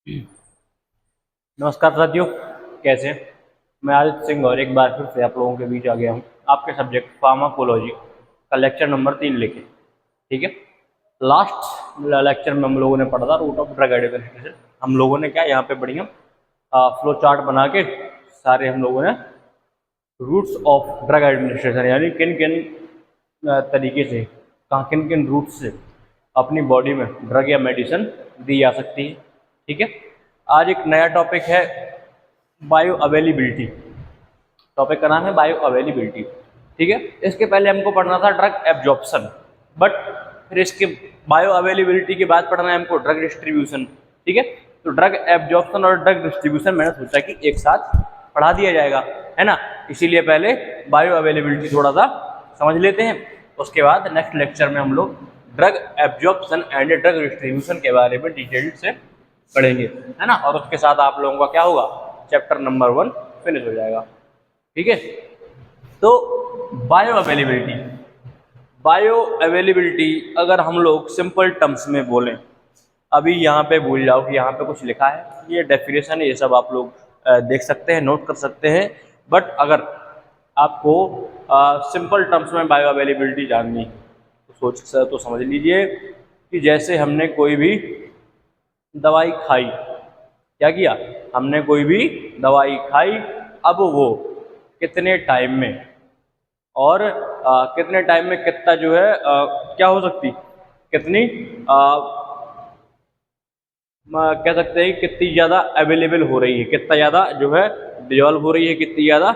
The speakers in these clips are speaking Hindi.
नमस्कार साथियों, कैसे हैं? मैं आदित्य सिंह और एक बार फिर से आप लोगों के बीच आ गया हूँ आपके सब्जेक्ट फार्माकोलॉजी का लेक्चर नंबर 3 लेके। ठीक है, लास्ट लेक्चर में हम लोगों ने पढ़ा था रूट ऑफ ड्रग एडमिनिस्ट्रेशन। हम लोगों ने क्या यहाँ पे बढ़िया फ्लो चार्ट बना के सारे हम लोगों ने रूट्स ऑफ ड्रग एडमिनिस्ट्रेशन यानी किन किन तरीके से किन किन रूट से अपनी बॉडी में ड्रग या मेडिसिन दी जा सकती है। ठीक है, आज एक नया टॉपिक है बायो अवेलेबिलिटी। टॉपिक का नाम है बायो अवेलेबिलिटी। ठीक है, इसके पहले हमको पढ़ना था ड्रग एब्जॉर्प्शन, बट फिर इसके बायो अवेलेबिलिटी के बाद पढ़ना है हमको ड्रग डिस्ट्रीब्यूशन। ठीक है, तो ड्रग एब्जॉर्प्शन और ड्रग डिस्ट्रीब्यूशन मैंने सोचा कि एक साथ पढ़ा दिया जाएगा, है ना। इसीलिए पहले बायो अवेलेबिलिटी थोड़ा सा समझ लेते हैं, उसके बाद नेक्स्ट लेक्चर में हम लोग drug absorption and drug distribution के बारे में डिटेल से पढ़ेंगे, है ना। और उसके साथ आप लोगों का क्या होगा, चैप्टर नंबर 1 फिनिश हो जाएगा। ठीक है, तो बायो अवेलेबिलिटी अगर हम लोग सिंपल टर्म्स में बोलें, अभी यहाँ पे भूल जाओ कि यहाँ पे कुछ लिखा है, ये डेफिनेशन है, ये सब आप लोग देख सकते हैं, नोट कर सकते हैं। बट अगर आपको सिंपल टर्म्स में बायो अवेलेबिलिटी जाननी तो समझ लीजिए कि जैसे हमने कोई भी दवाई खाई, क्या किया, हमने कोई भी दवाई खाई, अब वो कितने टाइम में और कितने टाइम में कितना जो है क्या हो सकती, कितनी कह सकते हैं कितनी ज़्यादा अवेलेबल हो रही है, कितना ज़्यादा जो है डिजॉल्व हो रही है, कितनी ज़्यादा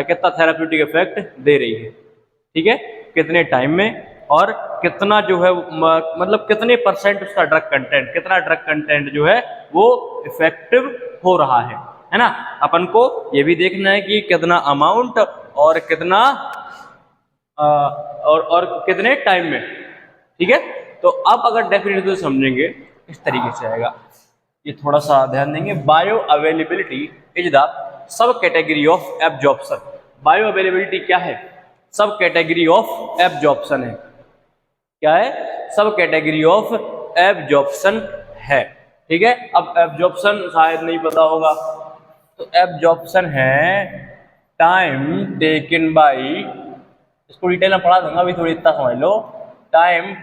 कितना थेराप्यूटिक इफेक्ट दे रही है। ठीक है, कितने टाइम में और कितना जो है मतलब कितने परसेंट उसका ड्रग कंटेंट, कितना ड्रग कंटेंट जो है वो इफेक्टिव हो रहा है ना। अपन को ये भी देखना है कि कितना अमाउंट और कितना और कितने टाइम में। ठीक है, तो अब अगर डेफिनेटली समझेंगे इस तरीके से आएगा, ये थोड़ा सा ध्यान देंगे। Bio availability is the sub category of absorption. Bio availability क्या है, सब कैटेगरी ऑफ एब्जॉर्प्शन है। क्या है, सब कैटेगरी ऑफ एब्जॉर्प्शन है। ठीक है, अब एब्जॉर्प्शन शायद नहीं पता होगा, तो एब्जॉर्प्शन है टाइम टेकन बाई, इसको डिटेल में पढ़ा दूंगा, अभी थोड़ी इतना समझ लो। टाइम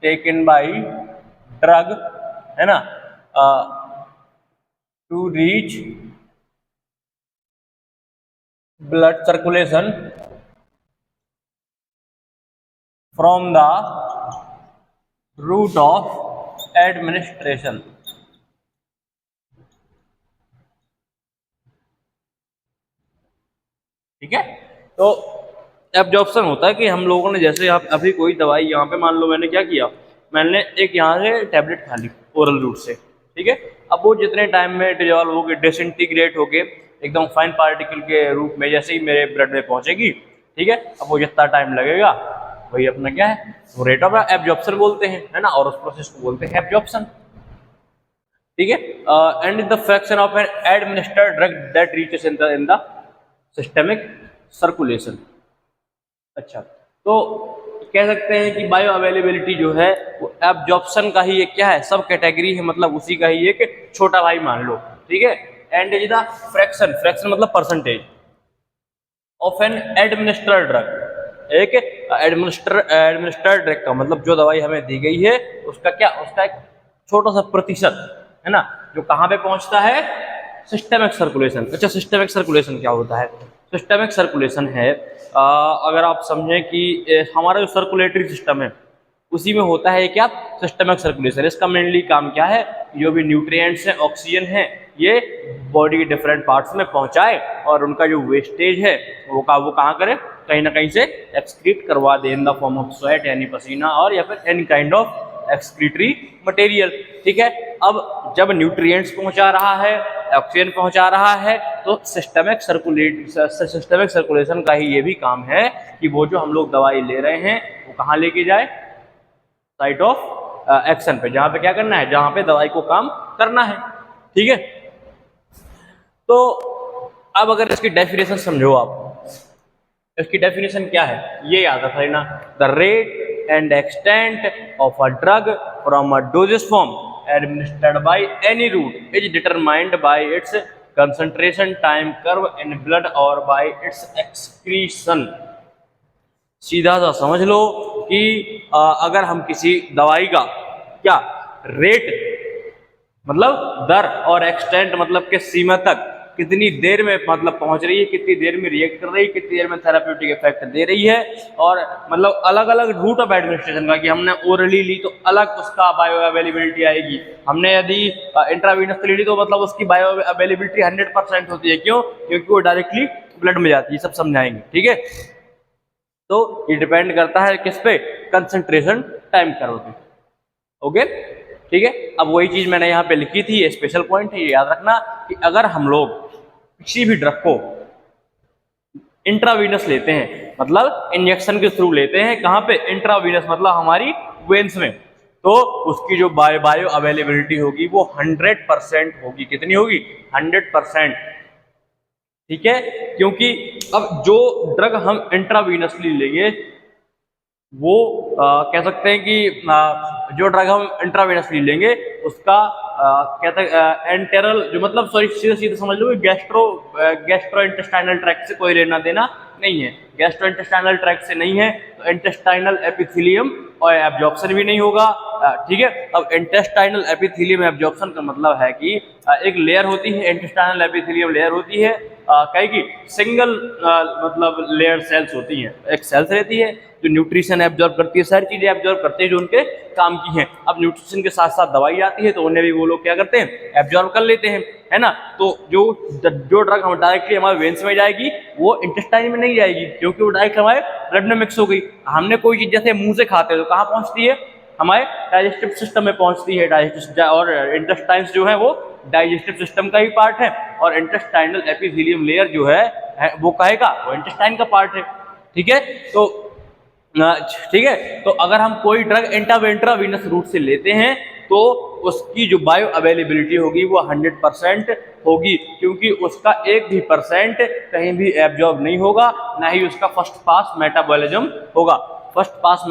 टेकन बाई ड्रग, है ना, to reach blood circulation from the route of administration. ठीक है, तो एब्जॉर्प्शन होता है कि हम लोगों ने, जैसे आप अभी कोई दवाई यहाँ पे मान लो मैंने क्या किया, मैंने एक यहाँ से टैबलेट खा ली ओरल रूट से। ठीक है, अब वो जितने टाइम में डिजॉल्व हो गए, डिसइंटीग्रेट हो गए एकदम फाइन पार्टिकल के रूप में, जैसे ही मेरे ब्लड में पहुंचेगी, ठीक है, अब वो जितना टाइम लगेगा वही अपना क्या है, वो रेट ऑफ एब्जॉर्प्शन बोलते हैं, है ना, और उस प्रोसेस को बोलते हैं एब्जॉर्प्शन। ठीक है, and the fraction of an administered drug that reaches in the systemic circulation. अच्छा, तो कह सकते हैं कि बायो अवेलेबिलिटी जो है वो एब्जॉर्प्शन का ही एक क्या है, सब कैटेगरी है, मतलब उसी का ही एक छोटा भाई मान लो। ठीक है, and is the fraction, fraction मतलब percentage of an administered drug. एक एडमिनिस्टर्ड ड्रग का मतलब जो दवाई हमें दी गई है उसका क्या, उसका एक छोटा सा प्रतिशत, है ना, जो कहाँ पे पहुंचता है, सिस्टेमिक सर्कुलेशन। अच्छा, सिस्टेमिक सर्कुलेशन क्या होता है, सिस्टेमिक सर्कुलेशन है अगर आप समझें कि हमारा जो सर्कुलेटरी सिस्टम है उसी में होता है क्या, सिस्टेमिक सर्कुलेशन। इसका मेनली काम क्या है, जो भी न्यूट्रिएंट्स हैं, ऑक्सीजन है, ये बॉडी के डिफरेंट पार्ट्स में पहुंचाए और उनका जो वेस्टेज है वो कहाँ करे, कहीं ना कहीं से एक्सक्रीट करवा दे in the form of sweat यानी पसीना, और या फिर any kind of excretory material. ठीक है, अब जब न्यूट्रिएंट्स पहुंचा रहा है, ऑक्सीजन पहुंचा रहा है, तो सिस्टेमिक सर्कुलेशन का ही ये भी काम है कि वो जो हम लोग दवाई ले रहे हैं वो कहाँ लेके जाए, साइट ऑफ एक्शन पे, जहां पे क्या करना है, जहां पे दवाई को काम करना है। ठीक है, तो अब अगर इसकी डेफिनेशन समझो आप, इसकी डेफिनेशन क्या है ये याद रखना, the rate and extent of a drug from a doses form administered by any route is determined by its concentration time curve in blood or by its excretion। सीधा सा समझ लो कि अगर हम किसी दवाई का क्या रेट मतलब दर और एक्सटेंट मतलब के सीमा तक कितनी देर में मतलब पहुंच रही है, कितनी देर में रिएक्ट कर रही है, कितनी देर में थेराप्यूटिक इफेक्ट दे रही है, और मतलब अलग अलग रूट ऑफ एडमिनिस्ट्रेशन का कि हमने ओरली ली तो अलग उसका बायो अवेलेबिलिटी आएगी, हमने यदि इंट्रावीनस ली तो मतलब उसकी बायो अवेलेबिलिटी 100% होती है। क्यों? क्योंकि वो डायरेक्टली ब्लड में जाती है। सब समझाएंगे, ठीक है। तो ये डिपेंड करता है किस पे? कंसंट्रेशन टाइम कर्व पे। ओके, ठीक है। अब वही चीज मैंने यहाँ पे लिखी थी, ये स्पेशल पॉइंट है, ये याद रखना कि अगर हम लोग किसी भी ड्रग को इंट्रावीनस लेते हैं मतलब इंजेक्शन के थ्रू लेते हैं, कहाँ पे? इंट्रावीनस मतलब हमारी वेन्स में, तो उसकी जो बायो अवेलेबिलिटी होगी वो 100% होगी। कितनी होगी? 100%, ठीक है। क्योंकि अब जो ड्रग हम इंट्रावीनसली लेंगे वो कह सकते हैं कि जो ड्रग हम इंट्रावेनसली लेंगे उसका कहते हैं एंटेरल जो मतलब सॉरी सीधा सीधा समझ लो गैस्ट्रो इंटेस्टाइनल ट्रैक्ट से कोई लेना देना नहीं है। गैस्ट्रो इंटेस्टाइनल ट्रैक्ट से नहीं है तो इंटेस्टाइनल एपिथेलियम और एब्जॉर्प्शन भी नहीं होगा, ठीक है। अब इंटेस्टाइनल एपिथेलियम एब्जॉर्प्शन का मतलब है कि एक लेयर होती है, इंटेस्टाइनल एपिथेलियम लेयर होती है, कहीं की सिंगल मतलब लेयर सेल्स होती हैं। एक सेल्स रहती है जो न्यूट्रिशन एब्जॉर्ब करती है, सारी चीजें एब्जॉर्ब करते हैं जो उनके काम की हैं। अब न्यूट्रिशन के साथ साथ दवाई आती है तो उन्हें भी वो लोग क्या करते हैं? एब्जॉर्ब कर लेते हैं, है ना। तो जो ड्रग हम डायरेक्टली हमारे वेन्स में जाएगी वो इंटेस्टाइन में नहीं जाएगी, क्योंकि वो डायरेक्ट हमारे ब्लड में मिक्स हो गई। हमने कोई चीज जैसे मुंह से खाते हैं तो कहाँ पहुंचती है? हमारे डाइजेस्टिव सिस्टम में पहुंचती है। डाइजेस्टिव और इंटेस्टाइन्स जो है वो डाइजेस्टिव सिस्टम का ही पार्ट है, और इंटेस्टाइनल एपिथेलियम लेयर जो है वो काहे का? वो इंटेस्टाइन का पार्ट है, ठीक है। तो ठीक है, तो अगर हम कोई ड्रग इंट्रावेनस रूट से लेते हैं तो उसकी जो बायो अवेलेबिलिटी होगी वो 100% होगी, क्योंकि उसका 1 भी % कहीं भी एब्जॉर्ब नहीं होगा, ना ही उसका फर्स्ट पास मेटाबॉलिज्म होगा। फर्स्ट पास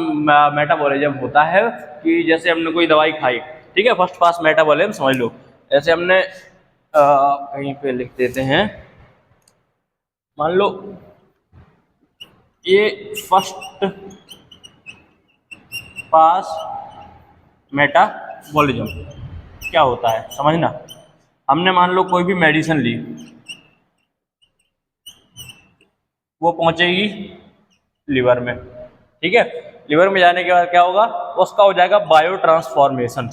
मेटाबॉलिज्म होता है कि जैसे हमने कोई दवाई खाई, ठीक है, फर्स्ट पास मेटाबॉलिज्म समझ लो। जैसे हमने कहीं पे लिख देते हैं, मान लो ये फर्स्ट पास मेटाबॉलिज्म क्या होता है समझना। हमने मान लो कोई भी मेडिसिन ली, वो पहुंचेगी लिवर में, ठीक है। लिवर में जाने के बाद क्या होगा? उसका हो जाएगा बायो ट्रांसफॉर्मेशन।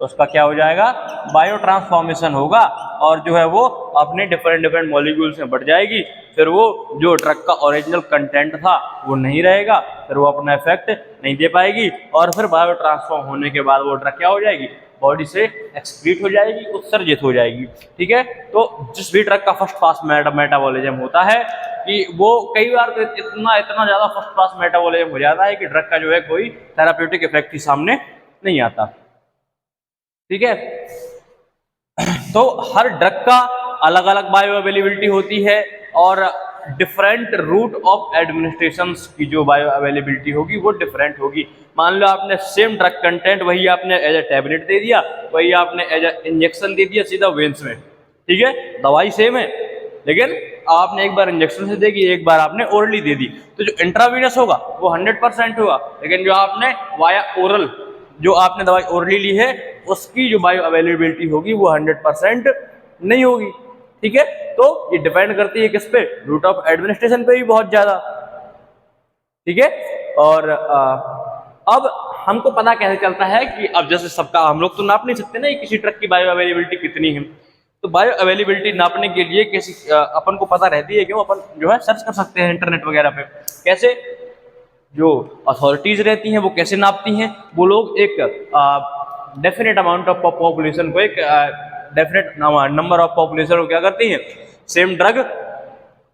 उसका क्या हो जाएगा? बायो ट्रांसफॉर्मेशन होगा, और जो है वो अपने डिफरेंट मॉलिक्यूल्स में बढ़ जाएगी। फिर वो जो ड्रग का ओरिजिनल कंटेंट था वो नहीं रहेगा, फिर वो अपना इफेक्ट नहीं दे पाएगी, और फिर बायो ट्रांसफॉर्म होने के बाद वो ड्रग क्या हो जाएगी? बॉडी से एक्सक्रीट हो जाएगी, उत्सर्जित हो जाएगी, ठीक है। तो जिस भी ड्रग का फर्स्ट पास मेटाबॉलिज्म होता है कि वो कई बार तो इतना ज्यादा फर्स्ट पास मेटाबॉलिज्म हो जाता है कि ड्रग का जो है कोई थेराप्यूटिक इफेक्ट ही सामने नहीं आता, ठीक है। तो हर ड्रग का अलग अलग बायो अवेलेबिलिटी होती है, और डिफरेंट रूट ऑफ एडमिनिस्ट्रेशन की जो बायो अवेलेबिलिटी होगी वो डिफरेंट होगी। मान लो आपने सेम ड्रग कंटेंट वही आपने एज ए टैबलेट दे दिया, वही आपने एज ए इंजेक्शन दे दिया सीधा वेन्स में, ठीक है। दवाई सेम है, लेकिन आपने एक बार इंजेक्शन से देगी, एक बार आपने ओरली दे दी, तो जो इंट्रावीनस होगा वो 100% होगा, लेकिन जो आपने वाया ओरल जो आपने दवाई ओरली ली है उसकी जो बायो अवेलेबिलिटी होगी वो 100% नहीं होगी, ठीक है। तो ये डिपेंड करती है किस पे? रूट ऑफ एडमिनिस्ट्रेशन पे भी बहुत ज्यादा, ठीक है। और अब हमको पता कैसे चलता है कि अब जैसे सबका हम लोग तो नाप नहीं सकते ना किसी ट्रक की बायो अवेलेबिलिटी कितनी है, तो बायो अवेलेबिलिटी नापने के लिए किसी अपन को पता रहती है, क्यों? अपन जो है सर्च कर सकते हैं इंटरनेट वगैरह पे। कैसे? जो अथॉरिटीज रहती हैं वो कैसे नापती हैं? वो लोग एक डेफिनेट अमाउंट ऑफ पॉपुलेशन को, एक डेफिनेट नंबर ऑफ पॉपुलेशन को क्या करती हैं? सेम ड्रग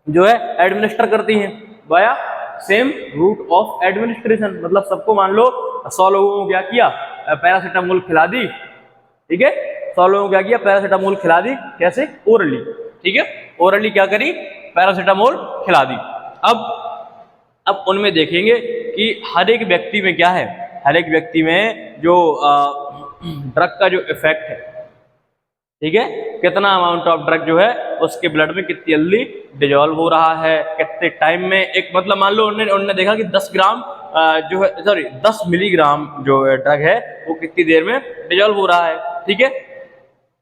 जो है एडमिनिस्टर करती हैं via same route of administration. मतलब सबको मान लो 100 लोगों को क्या किया? पैरासीटामोल खिला दी, ठीक है। 100 लोगों को क्या किया? पैरासीटामोल खिला दी। कैसे? ओरली, ठीक है। ओरली क्या करी? पैरासीटामोल खिला दी। अब उनमें देखेंगे कि हर एक व्यक्ति में क्या है? हर एक व्यक्ति में जो ड्रग का जो इफेक्ट है, ठीक है, कितना अमाउंट ऑफ ड्रग जो है उसके ब्लड में कितनी जल्दी डिजोल्व हो रहा है, कितने टाइम में, एक मतलब मान लो उन्होंने देखा कि 10 ग्राम जो है, सॉरी 10 मिलीग्राम जो ड्रग है वो कितनी देर में डिजोल्व हो रहा है, ठीक है।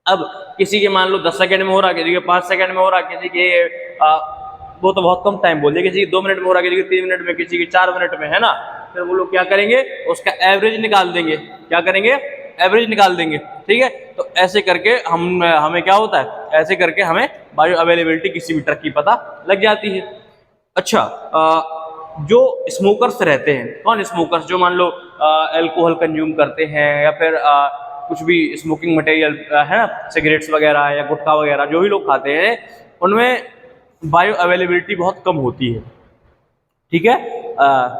अब किसी के मान लो 10 सेकंड में हो रहा है, किसी के 5 सेकंड में हो रहा है, किसी के वो तो बहुत कम टाइम बोल दिया, किसी के 2 मिनट में हो रहा है, किसी के 3 मिनट में, किसी के 4 मिनट में, है ना। फिर वो लोग क्या करेंगे, उसका एवरेज निकाल देंगे, क्या करेंगे, एवरेज निकाल देंगे, ठीक है। तो ऐसे करके हमें क्या होता है, ऐसे करके हमें बायो अवेलेबिलिटी किसी भी ड्रग की पता लग जाती है। अच्छा, जो स्मोकर्स रहते हैं, कौन स्मोकर्स, जो मान लो अल्कोहल कंज्यूम करते हैं या फिर कुछ भी स्मोकिंग मटेरियल है ना, सिगरेट्स वगैरह या गुटखा वगैरह जो भी लोग खाते हैं, उनमें बायो अवेलेबिलिटी बहुत कम होती है, ठीक है।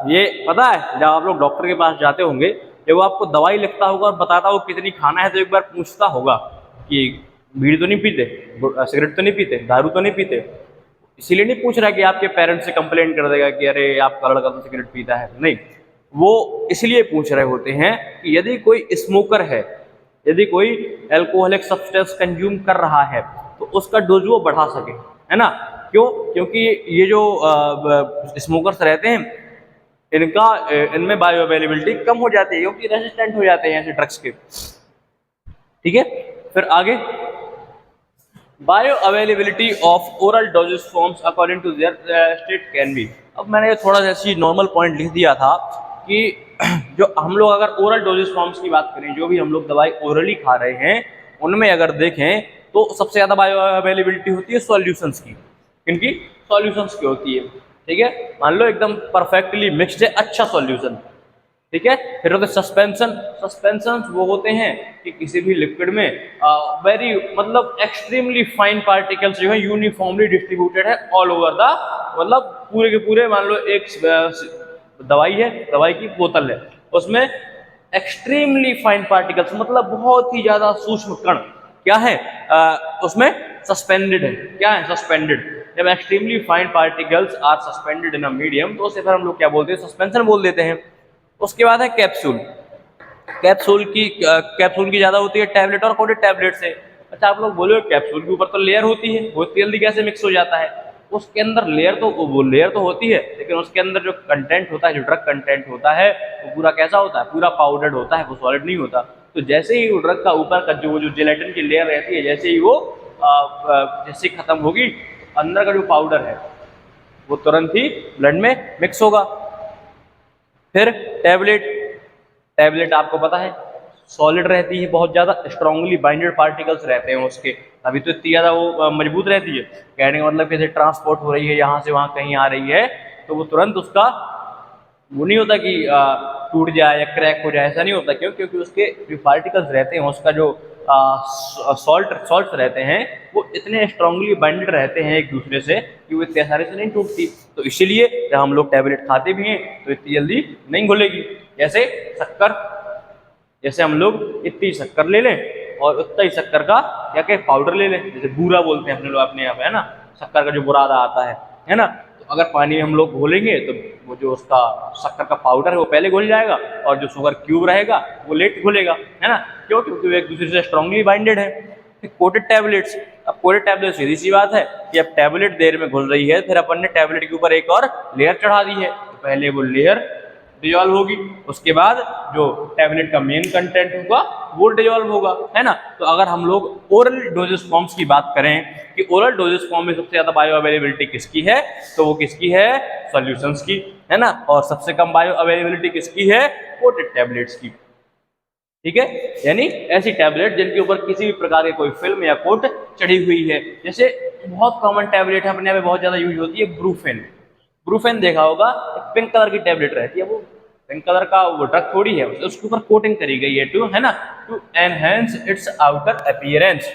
ये पता है, जब आप लोग डॉक्टर के पास जाते होंगे, जब वो आपको दवाई लिखता होगा और बताता होगा कितनी खाना है, तो एक बार पूछता होगा कि बीड़ी तो नहीं पीते, सिगरेट तो नहीं पीते, दारू तो नहीं पीते। इसीलिए नहीं पूछ रहा कि आपके पेरेंट्स से कंप्लेन कर देगा कि अरे आपका लड़का तो सिगरेट पीता है, नहीं। वो इसलिए पूछ रहे होते हैं कि यदि कोई स्मोकर है, यदि कोई अल्कोहलिक सब्सटेंस कंज्यूम कर रहा है, तो उसका डोज वो बढ़ा सके, है ना। क्यों, क्योंकि ये जो स्मोकर्स रहते हैं, इनमें बायो अवेलेबिलिटी कम हो जाती है, क्योंकि रेजिस्टेंट हो जाते हैं ऐसे ड्रग्स के, ठीक है। फिर आगे, bioavailability of oral doses forms according to their state can be. अब मैंने थोड़ा जैसी नॉर्मल पॉइंट लिख दिया था कि जो हम लोग अगर ओरल डोजेस फॉर्म्स की बात करें, जो भी हम लोग दवाई ओरली खा रहे हैं, उनमें अगर देखें तो सबसे ज़्यादा बायो अवेलेबिलिटी होती है सॉल्यूशंस की। इनकी सॉल्यूशंस की होती है, ठीक है। मान लो एकदम परफेक्टली मिक्स्ड है, अच्छा सॉल्यूशन, ठीक है। फिर होते सस्पेंशन, सस्पेंशन वो होते हैं कि किसी भी लिक्विड में वेरी मतलब एक्सट्रीमली फाइन पार्टिकल्स जो है यूनिफॉर्मली डिस्ट्रीब्यूटेड है ऑल ओवर द, मतलब पूरे के पूरे, मान लो एक दवाई है, दवाई की बोतल है, उसमें एक्सट्रीमली फाइन पार्टिकल्स मतलब बहुत ही ज्यादा सूक्ष्म कण क्या है, उसमें सस्पेंडेड है, क्या है, सस्पेंडेड। जब extremely fine particles are suspended in a medium, तो उसे फिर हम लोग क्या बोलते हैं, सस्पेंशन बोल देते हैं। उसके बाद है कैप्सूल, कैप्सूल की ज्यादा होती है टैबलेट और कोटेड टैबलेट से। अच्छा, आप लोग बोलो कैप्सूल के ऊपर तो लेयर होती है, वो जल्दी कैसे मिक्स हो जाता है, उसके अंदर लेयर तो, वो लेयर तो होती है, लेकिन उसके अंदर जो कंटेंट होता है, जो ड्रग कंटेंट होता है, वो पूरा कैसा होता है, पूरा पाउडर्ड होता है, वो सॉलिड नहीं होता। तो जैसे ही वो ड्रग का ऊपर का जो जेलेटिन की लेयर रहती है, जैसे ही वो जैसे खत्म होगी, अंदर का जो पाउडर है वो तुरंत ही ब्लड में मिक्स होगा। फिर टैबलेट, टैबलेट आपको पता है सॉलिड रहती है, बहुत ज़्यादा स्ट्रांगली बाइंडेड पार्टिकल्स रहते हैं उसके, तभी तो इतनी ज़्यादा वो मजबूत रहती है। कहने का मतलब कैसे ट्रांसपोर्ट हो रही है, यहाँ से वहाँ कहीं आ रही है, तो वो तुरंत उसका वो नहीं होता कि टूट जाए या क्रैक हो जाए, ऐसा नहीं होता। क्यों, क्योंकि उसके जो पार्टिकल्स रहते हैं, उसका जो सॉल्ट रहते हैं, वो इतने स्ट्रांगली बाइंडेड रहते हैं एक दूसरे से कि वो इतने आसानी से नहीं टूटती। तो इसीलिए जब हम लोग टैबलेट खाते भी हैं तो इतनी जल्दी नहीं घुलेगी। जैसे शक्कर, जैसे हम लोग इतनी शक्कर ले लें और उतना ही शक्कर का क्या क्या पाउडर ले लें, जैसे बूरा बोलते हैं अपने लोग अपने यहाँ पे, है ना, शक्कर का जो बुरादा आता है ना। तो अगर पानी में हम लोग घोलेंगे तो वो जो उसका शक्कर का पाउडर है वो पहले घुल जाएगा, और जो शुगर क्यूब रहेगा वो लेट घुलेगा, है ना। क्यों, क्योंकि वो एक दूसरे से स्ट्रांगली बाइंडेड है। फिर कोटेड टैबलेट्स, अब कोटेड टैबलेट सीधी सी बात है कि अब टैबलेट देर में घुल रही है, फिर अपन ने टैबलेट के ऊपर एक और लेयर चढ़ा दी है, तो पहले वो लेयर डिजॉल्व होगी, उसके बाद जो टैबलेट का मेन कंटेंट होगा वो डिजॉल्व होगा, है ना। तो अगर हम लोग ओरल डोजेस फॉर्म्स की बात करें कि ओरल डोजेस फॉर्म में सबसे ज्यादा बायो अवेलेबिलिटी किसकी है, तो वो किसकी है, सॉल्यूशंस की, है ना। और सबसे कम बायो अवेलेबिलिटी किसकी है, कोटेड टैबलेट्स की, ठीक है। यानी ऐसी टैबलेट जिनके ऊपर किसी भी प्रकार की कोई फिल्म या कोट चढ़ी हुई है। जैसे बहुत कॉमन टैबलेट है, अपने यहाँ पे बहुत ज्यादा यूज होती है ब्रूफेन। ब्रूफेन देखा होगा, एक पिंक कलर की टैबलेट रहती है, वो पिंक कलर का वो ड्रग थोड़ी है, उसके ऊपर कोटिंग करी गई है टू, है ना, to enhance its outer appearance,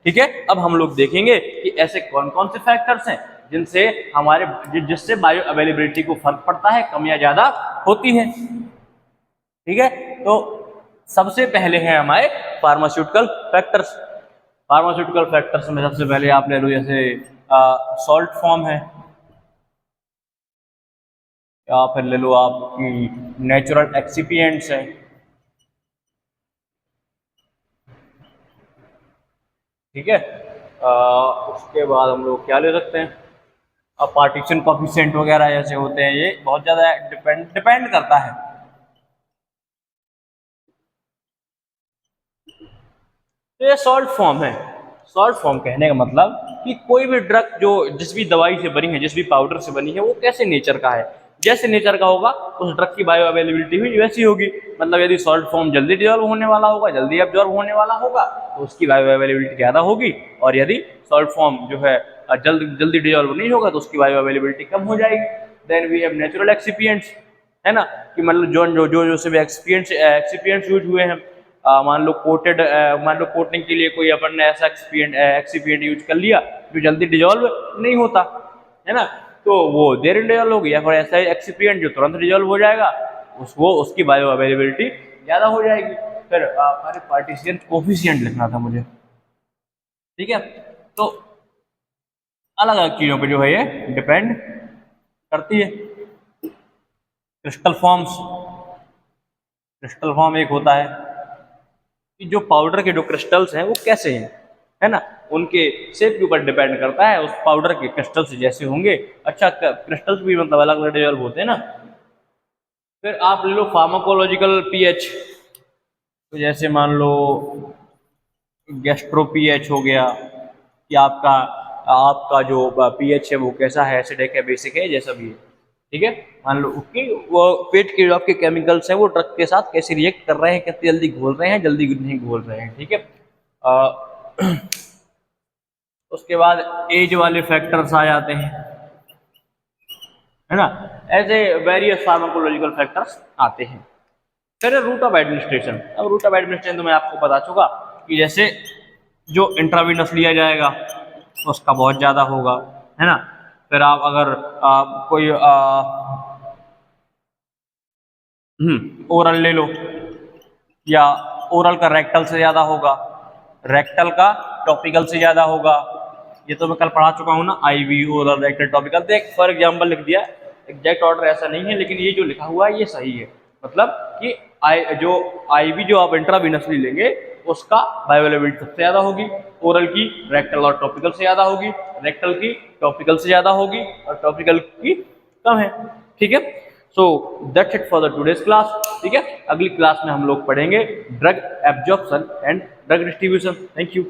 ठीक है। अब हम लोग देखेंगे कि ऐसे कौन कौन से फैक्टर्स हैं जिनसे हमारे जिससे बायो अवेलेबिलिटी को फर्क पड़ता है, कम या ज्यादा होती है, ठीक है। तो सबसे पहले हैं हमारे फार्मास्यूटिकल फैक्टर्स। फार्मास्यूटिकल फैक्टर्स में सबसे पहले आप ले लो, जैसे सॉल्ट फॉर्म है, या फिर ले लो आपकी नेचुरल एक्सिपिएंट्स हैं, ठीक है। उसके बाद हम लोग क्या ले सकते हैं, अब पार्टीशन कोफिशिएंट वगैरह जैसे होते हैं, ये बहुत ज़्यादा डिपेंड करता है। तो ये सॉल्ट फॉर्म है। सॉल्ट फॉर्म कहने का मतलब कि कोई भी ड्रग जो जिस भी दवाई से बनी है, जिस भी पाउडर से बनी है, वो कैसे नेचर का है। जैसे नेचर का होगा उस ड्रग की बायो अवेलेबिलिटी भी वैसी होगी। मतलब यदि सॉल्ट फॉर्म जल्दी डिजॉल्व होने वाला होगा, जल्दी एब्जॉर्ब होने वाला होगा, तो उसकी बायो अवेलेबिलिटी ज़्यादा होगी। और यदि सॉल्ट फॉर्म जो है जल्दी डिजॉल्व नहीं होगा, तो उसकी बायो अवेलेबिलिटी कम हो जाएगी। Then we have natural excipients, है ना, कि मतलब जो से भी एक्सिपिएंट्स यूज हुए हैं, मान लो कोटिंग के लिए कोई अपन ने ऐसा एक्सिपिएंट यूज कर लिया जो जल्दी डिजॉल्व नहीं होता, है ना, तो वो देर डिजॉल्व होगी। या फिर ऐसा एक्सिपिएंट जो तुरंत डिजॉल्व हो जाएगा, उसकी बायो अवेलेबिलिटी ज़्यादा हो जाएगी। फिर हमारे पार्टीशन कोफिशिएंट लिखना था मुझे, ठीक है। तो अलग अलग चीज़ों पे जो है ये डिपेंड करती है। क्रिस्टल फॉर्म्स, क्रिस्टल फॉर्म एक होता है कि जो पाउडर के जो क्रिस्टल्स हैं वो कैसे हैं, है ना, उनके शेप के ऊपर डिपेंड करता है। उस पाउडर के क्रिस्टल्स जैसे होंगे, अच्छा क्रिस्टल्स भी मतलब अलग अलग डिजॉल्व होते हैं ना। फिर आप ले लो फार्माकोलॉजिकल पीएच, तो जैसे मान लो गैस्ट्रो पीएच हो गया, कि आपका आपका जो पीएच है वो कैसा है, एसिडिक है, बेसिक है, जैसा भी है, ठीक है। मान लो कि वो पेट के जो आपके केमिकल्स हैं वो ड्रग के साथ कैसे रिएक्ट कर रहे हैं, कितनी जल्दी घोल रहे हैं, जल्दी नहीं घोल रहे हैं, ठीक है। उसके बाद एज वाले फैक्टर्स आ जाते हैं, है ना, ऐसे वेरियस फार्माकोलॉजिकल फैक्टर्स आते हैं। फिर रूट ऑफ एडमिनिस्ट्रेशन। अब रूट ऑफ एडमिनिस्ट्रेशन तो मैं आपको बता चुका कि जैसे जो इंट्रावीनस लिया जाएगा उसका बहुत ज़्यादा होगा, है ना। फिर आप अगर कोई ओरल ले लो, या ओरल का रेक्टल से ज़्यादा होगा, रेक्टल का टॉपिकल से ज़्यादा होगा। ये तो मैं कल पढ़ा चुका हूँ ना, आईवी, ओरल, रेक्टल, टॉपिकल। तो एक फॉर एग्जाम्पल लिख दिया, एग्जैक्ट ऑर्डर ऐसा नहीं है, लेकिन ये जो लिखा हुआ है ये सही है। मतलब कि आईवी जो आप इंट्रावीनसली लेंगे उसका बायोअवेलेबिलिटी सबसे ज़्यादा होगी, ओरल की रेक्टल और टॉपिकल से ज़्यादा होगी, रेक्टल की टॉपिकल से ज़्यादा होगी, और टॉपिकल की कम है, ठीक है। So that's it for the today's class, ठीक है। अगली क्लास में हम लोग पढ़ेंगे drug absorption and drug distribution. Thank you.